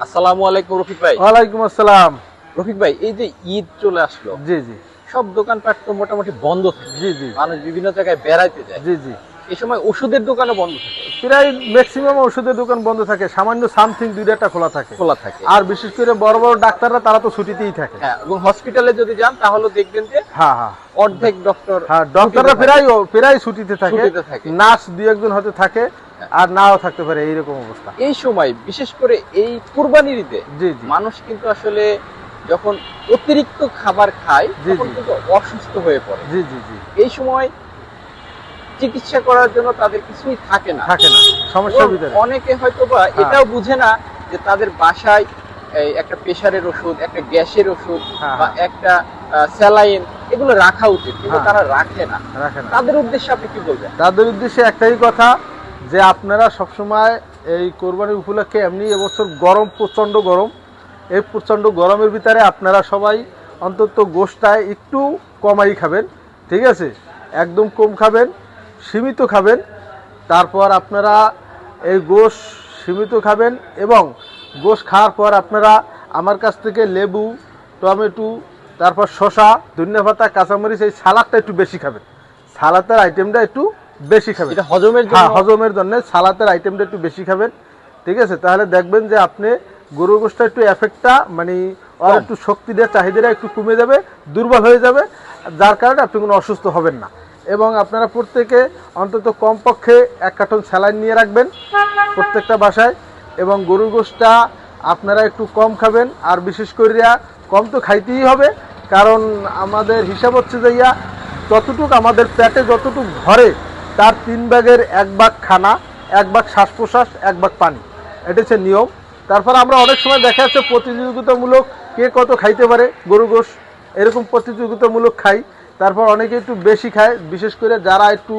আসসালামু আলাইকুম রফিক ভাই। ওয়ালাইকুম আসসালাম। রফিক ভাই, এই যে ঈদ চলে আসলো, জি জি সব দোকানপাট তো মোটামুটি বন্ধ থাকে। জি জি মানুষ বিভিন্ন জায়গায় বেড়াইতে যায়। জি জি এই সময় ওষুধের দোকানও বন্ধ থাকে, প্রায় ম্যাক্সিমাম ওষুধের দোকান বন্ধ থাকে, সামান্য সামথিং দুই একটা খোলা থাকে। খোলা থাকে। আর বিশেষ করে বড় বড় ডাক্তাররা তারা তো ছুটিতেই থাকে। হ্যাঁ, এবং হসপিটালে যদি যান তাহলে দেখবেন যে হ্যাঁ হ্যাঁ অর্ধেক ডক্টর হ্যাঁ ডক্টররা প্রায় ছুটিতে থাকে, নার্স দুই একজন হয়তো থাকে, আর নাও থাকতে পারে, এইরকম অবস্থা। এই সময় বিশেষ করে এই কুরবানির ঈদে জি জি মানুষ কিন্তু আসলে যখন অতিরিক্ত খাবার খায় জি, তখন জি। কিন্তু অসুস্থ হয়ে পড়ে। জি জি জি এই সময় চিকিৎসা করার জন্য তাদের কিছুই থাকে না। থাকে না, সমস্যার ভিতরে। অনেকে হয়তোবা এটাও বুঝে না যে তাদের বাসায় এই একটা প্রেসারের ওষুধ, একটা গ্যাসের ওষুধ হ্যাঁ, বা একটা স্যালাইন এগুলো রাখা উচিত, কিন্তু হ্যাঁ। তারা রাখে না। রাখে না। তাদের উদ্দেশ্যে আপনি কি বলবেন? তাদের উদ্দেশ্যে একটাই কথা, যে আপনারা সবসময় এই কোরবানির উপলক্ষে এমনি এবছর গরম, প্রচণ্ড গরম, এই প্রচণ্ড গরমের ভিতরে আপনারা সবাই অন্তত গোশটায় একটু কমাই খাবেন, ঠিক আছে? একদম কম খাবেন, সীমিত খাবেন। তারপর আপনারা এই গোশ সীমিত খাবেন, এবং গোশ খাওয়ার পর আপনারা আমার কাছ থেকে লেবু, টমেটো, তারপর শসা, ধনিয়াপাতা, কাঁচামরিচ, এই সালাদটা একটু বেশি খাবেন। সালাদের আইটেমটা একটু বেশি খাবেন, এটা হজমের হ্যাঁ জন্য। হজমের জন্য সালাদের আইটেমটা একটু বেশি খাবেন, ঠিক আছে? তাহলে দেখবেন যে আপনি গরুর গোশটা একটু এফেক্টটা মানে আর কম। একটু শক্তি দেওয়ার চাহিদাটা একটু কমে যাবে, দুর্বল হয়ে যাবে, যার কারণে আপনি কোনো অসুস্থ হবেন না। এবং আপনারা প্রত্যেকে অন্তত কমপক্ষে 1 কার্টন স্যালাইন নিয়ে রাখবেন প্রত্যেকটা বাসায়। এবং গরুর গোশটা আপনারা একটু কম খাবেন, আর বিশেষ করিয়া কম তো খাইতেই হবে, কারণ আমাদের হিসাব হচ্ছে যে যতটুক আমাদের পেটে যতটুক ধরে তার 3 ভাগের 1 ভাগ খানা, 1 ভাগ শ্বাস প্রশ্বাস, 1 ভাগ পানি, এটা হচ্ছে নিয়ম। তারপর আমরা অনেক সময় দেখা যাচ্ছে প্রতিযোগিতামূলক কে কত খাইতে পারে গরু গোশ, এরকম প্রতিযোগিতামূলক খাই। তারপর অনেকে একটু বেশি খায়, বিশেষ করে যারা একটু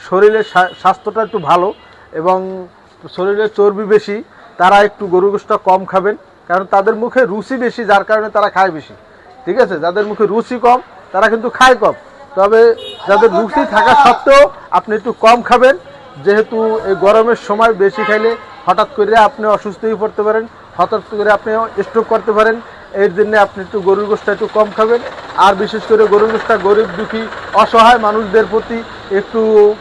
শরীরের স্বাস্থ্যটা একটু ভালো এবং শরীরের চর্বি বেশি, তারা একটু গরু গোশটা কম খাবেন, কারণ তাদের মুখে রুচি বেশি, যার কারণে তারা খায় বেশি, ঠিক আছে? যাদের মুখে রুচি কম তারা কিন্তু খায় কম, তবে যাদের রুচি থাকা সত্ত্বেও আপনি একটু কম খাবেন, যেহেতু এই গরমের সময় বেশি খাইলে হঠাৎ করে আপনি অসুস্থ হয়ে পড়তে পারেন, হঠাৎ করে আপনি স্ট্রোক করতে পারেন। এর জন্য আপনি একটু গরুর গোশটা একটু কম খাবেন। আর বিশেষ করে গরুর গোশটা গরিব দুঃখী অসহায় মানুষদের প্রতি একটু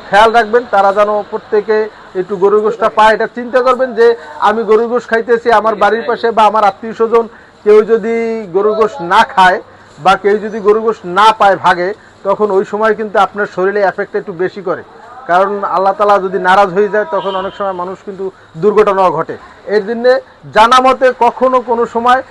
খেয়াল রাখবেন, তারা যেন প্রত্যেকে একটু গরুর গোশটা পায়, এটা চিন্তা করবেন যে আমি গরুর গোশ খাইতেছি, আমার বাড়ির পাশে বা আমার আত্মীয় স্বজন কেউ যদি গরুর গোশ না খায় বা কেউ যদি গরুর গোশ না পায় ভাগে, তখন ওই সময় কিন্তু আপনার শরীরে এফেক্ট একটু বেশি করে, কারণ আল্লাহ তাআলা যদি নারাজ হয়ে যায় তখন অনেক সময় মানুষ কিন্তু দুর্ঘটনাও ঘটে। এর জন্যে জানা মতে কখনো কোনো সময়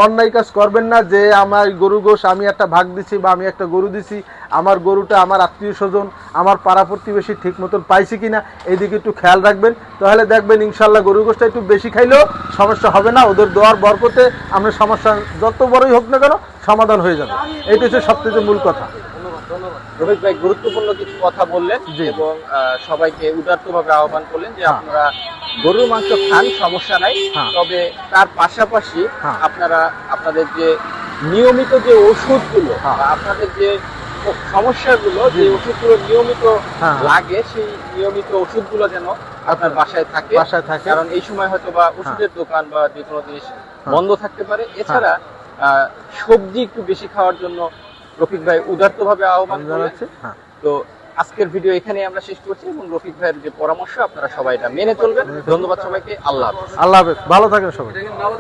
অন্যায় কাজ করবেন না, যে আমার গরু গোশ আমি একটা ভাগ দিছি বা আমি একটা গরু দিছি, আমার গরুটা আমার আত্মীয় স্বজন, আমার পাড়া প্রতিবেশী ঠিক মতন পাইছে কিনা, এইদিকে একটু খেয়াল রাখবেন। তাহলে দেখবেন ইনশাল্লাহ গরু গোশটা একটু বেশি খাইলেও সমস্যা হবে না, ওদের দোয়ার বরকতে আমরা সমস্যা যত বড়ই হোক না কেন সমাধান হয়ে যাবে। এইটা হচ্ছে সবচেয়ে মূল কথা। রফিক ভাই গুরুত্বপূর্ণ কিছু কথা বললেন, জি। এবং সবাইকে উদারতভাবে আহ্বান করলেন যে হ্যাঁ। আপনারা গরুর মাংস খান, সমস্যা নাই, হ্যাঁ। তবে তার পাশাপাশি হ্যাঁ। আপনারা আপনাদের যে নিয়মিত যে ওষুধগুলো হ্যাঁ। বা আপনাদের যে সমস্যাগুলো, জি। যে ওষুধগুলো নিয়মিত হ্যাঁ। লাগে, সেই নিয়মিত ওষুধগুলো যেন আপনার বাসায় থাকে। কারণ এই সময় হয়তো বা ওষুধের দোকান বা যে কোনো জিনিস বন্ধ থাকতে পারে। এছাড়া সবজি একটু বেশি খাওয়ার জন্য রফিক ভাই উদারতভাবে আহ্বান জানাচ্ছি। তো আজকের ভিডিও এখানে আমরা শেষ করছি, এবং রফিক ভাইয়ের যে পরামর্শ আপনারা সবাই এটা মেনে চলবেন। ধন্যবাদ সবাইকে। আল্লাহ হাফেজ। আল্লাহ হাফেজ, ভালো থাকেন সবাই।